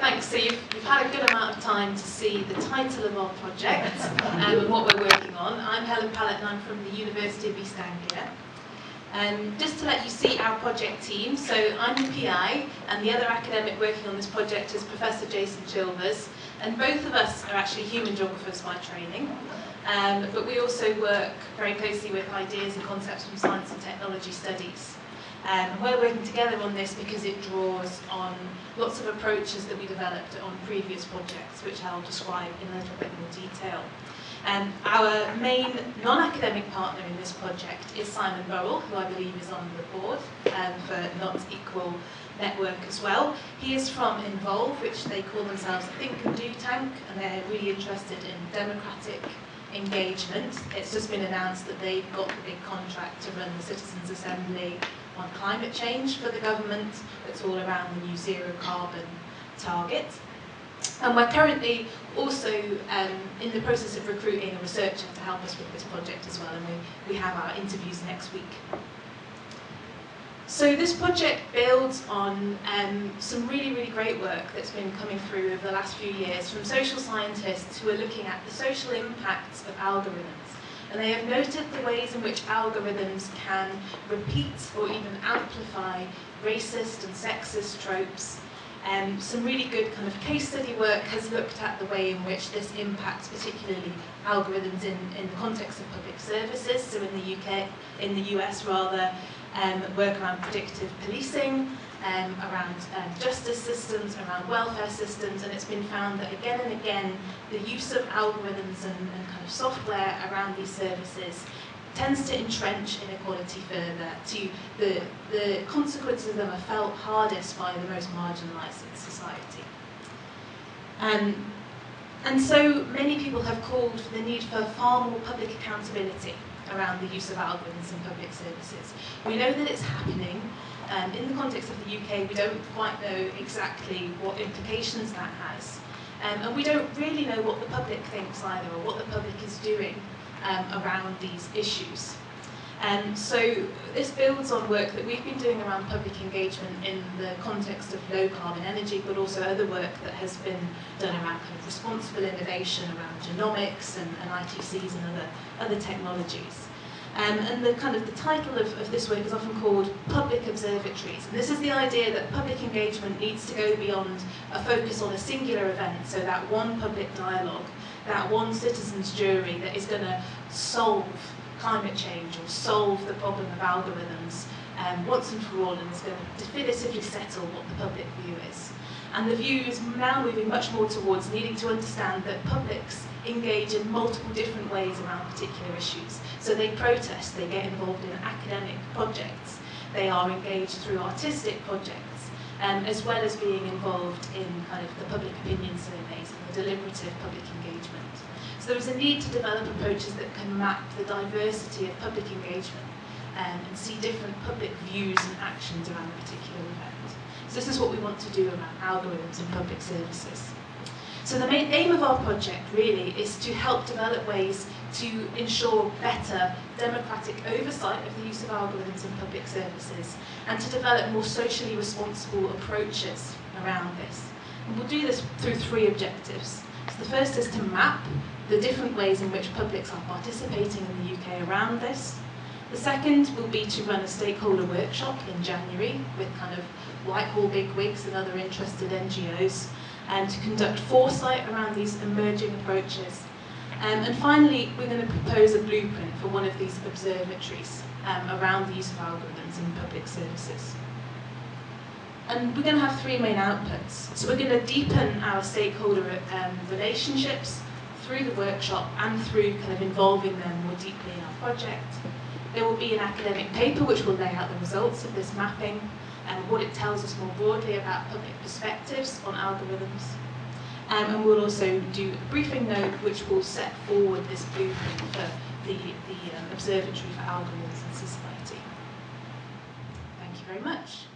thanks. So you've had a good amount of time to see the title of our project and what we're working on. I'm Helen Pallett and I'm from the University of East Anglia. Just to let you see our project team, so I'm the PI and the other academic working on this project is Professor Jason Chilvers, and both of us are actually human geographers by training, but we also work very closely with ideas and concepts from science and technology studies. We're working together on this because it draws on lots of approaches that we developed on previous projects, which I'll describe in a little bit more detail. Our main non-academic partner in this project is Simon Burrell, who I believe is on the board for Not Equal Network as well. He is from Involve, which they call themselves a think and do tank, and they're really interested in democratic engagement. It's just been announced that they've got the big contract to run the Citizens' Assembly on climate change for the government. It's all around the new zero carbon target. And we're currently also in the process of recruiting a researcher to help us with this project as well, and we have our interviews next week. So this project builds on some really great work that's been coming through over the last few years from social scientists who are looking at the social impacts of algorithms. And they have noted the ways in which algorithms can repeat or even amplify racist and sexist tropes. Some really good kind of case study work has looked at the way in which this impacts particularly algorithms in the context of public services, so in the US rather, work around predictive policing, around justice systems, around welfare systems, and it's been found that again and again the use of algorithms and kind of software around these services tends to entrench inequality further, to the consequences of them are felt hardest by the most marginalised in society. And so many people have called for the need for far more public accountability around the use of algorithms in public services. We know that it's happening. In the context of the UK, we don't quite know exactly what implications that has. And we don't really know what the public thinks either, or what the public is doing around these issues. So this builds on work that we've been doing around public engagement in the context of low carbon energy, but also other work that has been done around kind of responsible innovation, around genomics and ITCs and other technologies. And the title of this work is often called Public Observatories. And this is the idea that public engagement needs to go beyond a focus on a singular event, so that one public dialogue, that one citizens' jury that is going to solve climate change or solve the problem of algorithms once and for all, and is going to definitively settle what the public view is. And the view is now moving much more towards needing to understand that publics engage in multiple different ways around particular issues. So they protest, they get involved in academic projects, they are engaged through artistic projects, as well as being involved in kind of the public opinion surveys and the deliberative public engagement. So there is a need to develop approaches that can map the diversity of public engagement and see different public views and actions around a particular event. So this is what we want to do around algorithms in public services. So the main aim of our project really is to help develop ways to ensure better democratic oversight of the use of algorithms in public services and to develop more socially responsible approaches around this. And we'll do this through three objectives. So the first is to map the different ways in which publics are participating in the UK around this. The second will be to run a stakeholder workshop in January with kind of Whitehall bigwigs and other interested NGOs, and to conduct foresight around these emerging approaches. And finally, we're going to propose a blueprint for one of these observatories around the use of algorithms in public services. And we're going to have three main outputs. So we're going to deepen our stakeholder relationships through the workshop and through kind of involving them more deeply in our project. There will be an academic paper which will lay out the results of this mapping and what it tells us more broadly about public perspectives on algorithms. And we'll also do a briefing note which will set forward this blueprint for the Observatory for Algorithms in Society. Thank you very much.